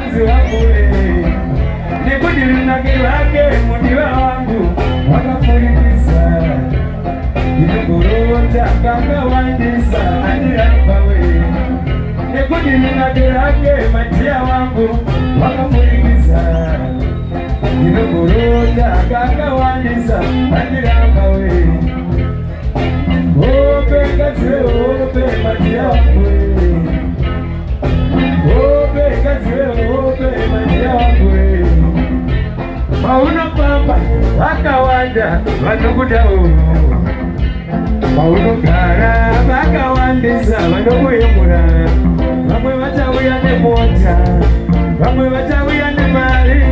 mpenzi wangu nikujilunagi wake mundiwa wangu wakafurikisa inogorota kakawandisa andirapawe nikujilunagi wake matia wangu wakafurikisa inogorota kakawandisa andirapawe ope kaziwe ope matia wangu ope kaziwe ope matia wangu Pauno pamba wakawanda vanokudao Pauno gara vakawandisa vanokuyemura vamwe vachauya nemota vamwe vachauya nemari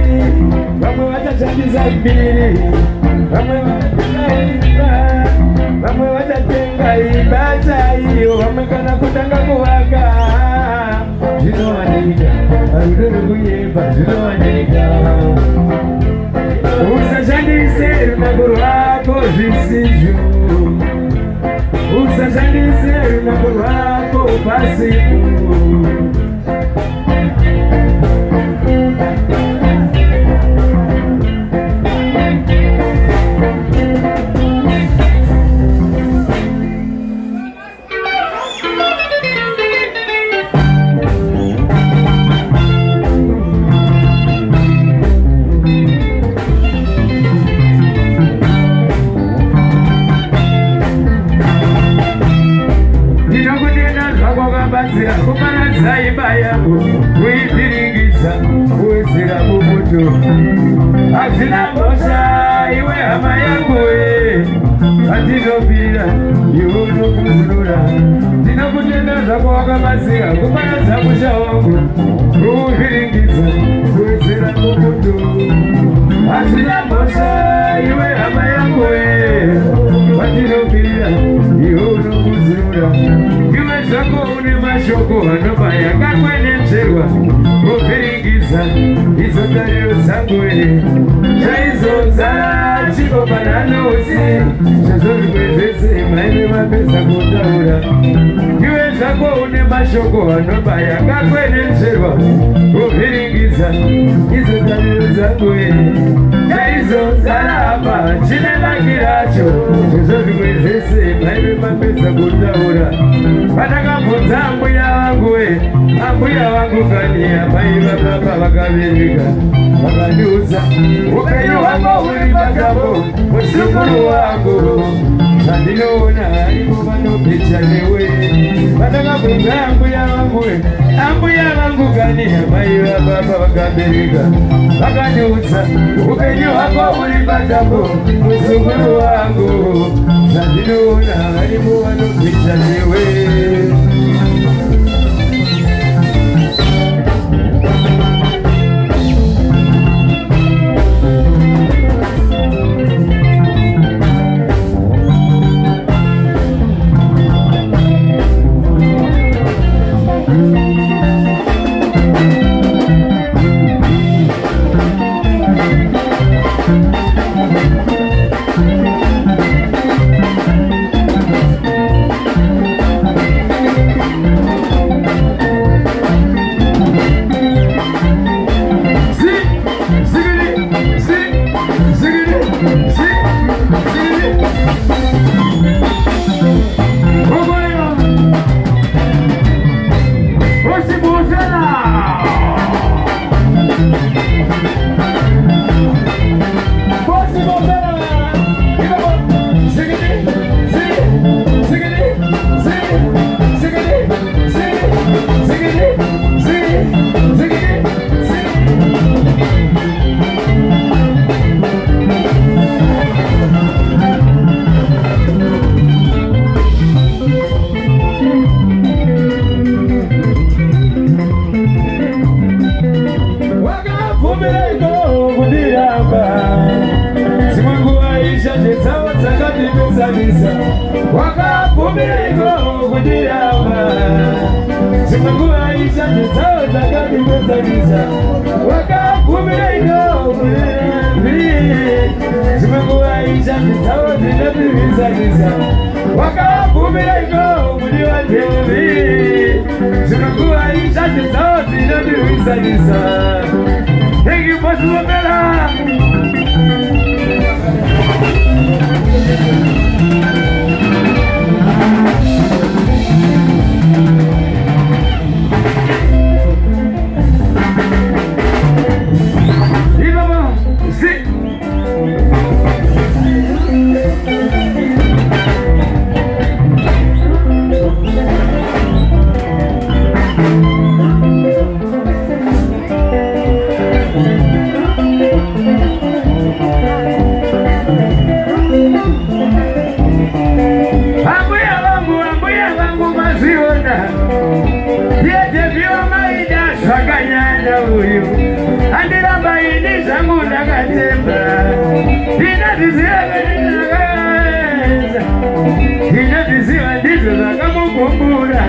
vamwe vachashandisa mbiri vamwe vachatenga imba vamwe vachatenga imba chaiyo vamwe kana kutanga kuvaka zvinowanika rudo rwekuyemba zvinowanika usashandise runako rwako zvisizvo usashandise runako rwako pasipo kumana zaiba yangu kuipiringiza kuwezera mubuto hazina mbosha iwe hama yangu atinopira iwe unokuzurura tinokutenda zvako wakamazira kumana zamusha wangu kuipiringiza kuwezera mubuto hazina mbosha iwe hama yangu atinopira iwe unokuzurura iwe zvako une mashoko anobaya kakwenenzerwa kupfiringiza izo tariro dzangu chaizozara chikopananosi zvazvorikwe zvese maine mapesa kutaura iwe zvako une mashoko anobaya kakwenenzerwa kupfiringiza izo tariro dzangu chaizozara apa chine vaki racho zvazvorikwe zvese maine mapesa kutaura Patakabvunza mbuya wangu ambuya wangu kani amai vababa vakabereka vakandiudza upenyu hwako huri pakapo muzukuru wangu zvandinoona ivo vanopedza newe patakabvunza ambuya vangu kani amai vababa vakabereka vakandiudza upenyu hwako huri pakapo muzukuru wangu zvandinoona ivo vanopedza newe Wakavumireko kudiramba Simanguaisha nizao zakati kuzaliza Wakavumireko kudiramba zimekuwaisha zao zinatuizagiza wakavumira iko mji wa Tembi zimekuwaisha zao zinatuizagiza ikipasumbela Viziwa ndizo zakamukumbura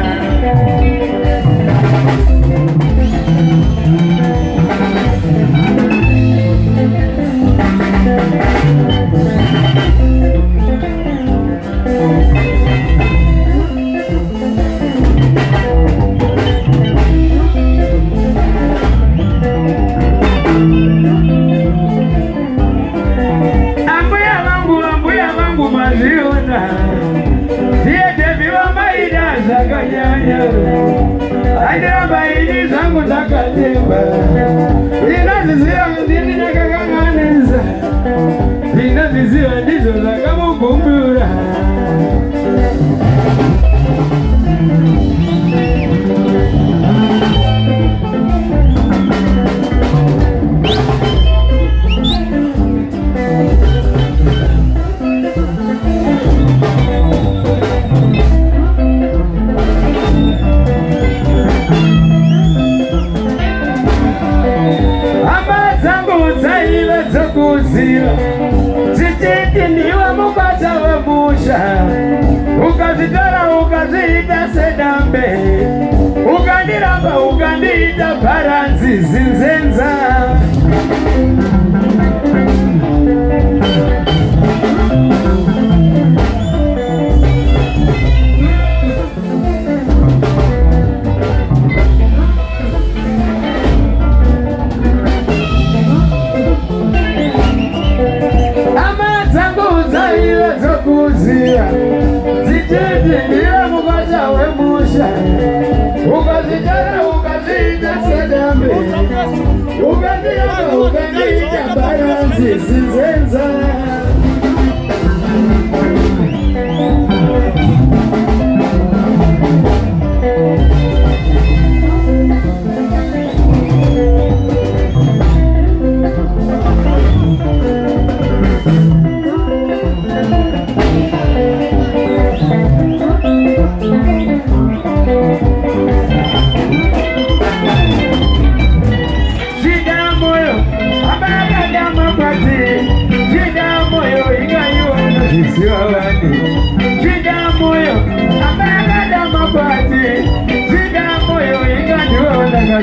ambuya wangu maziona Aida baini zangu zakatemba Inaziziwa ndini nakakanganiza Inaziziwa ndizo zakamukumbura Zititi ndiwa mubata wemusha Ukazitara ukazita sedambe Ukandiramba ukandita paranzi zinzenza Zititi ndiwa mubata wemusha Ukazitara ukazita sedambe Ukandiramba ukandita paranzi zinzenza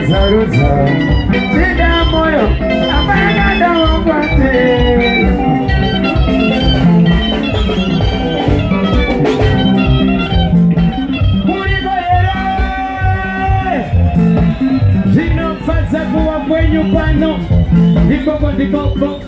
Zaruza Sida moyo Apagada wakwate Kurigoyere Zino faza kuwa kwenyu pano Dikoko dikoko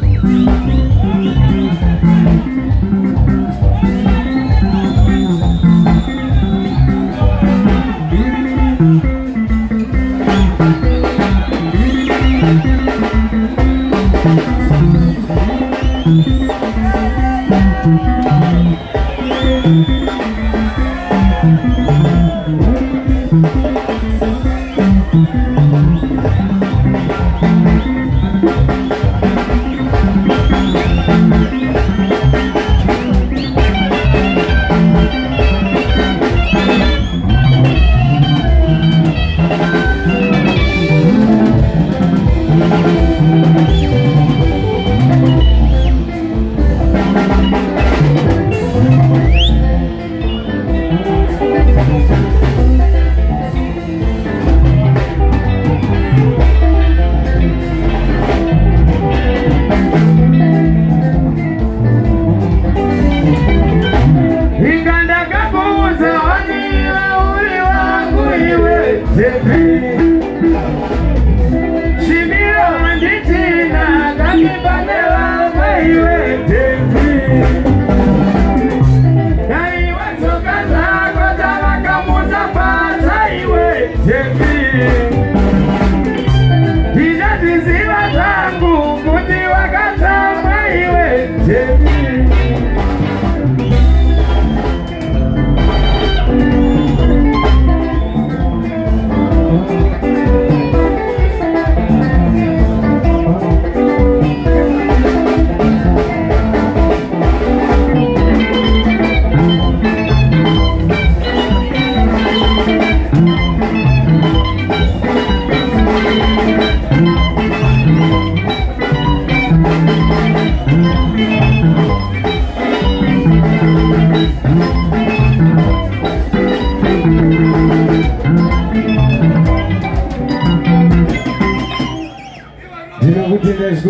Dzień dobry,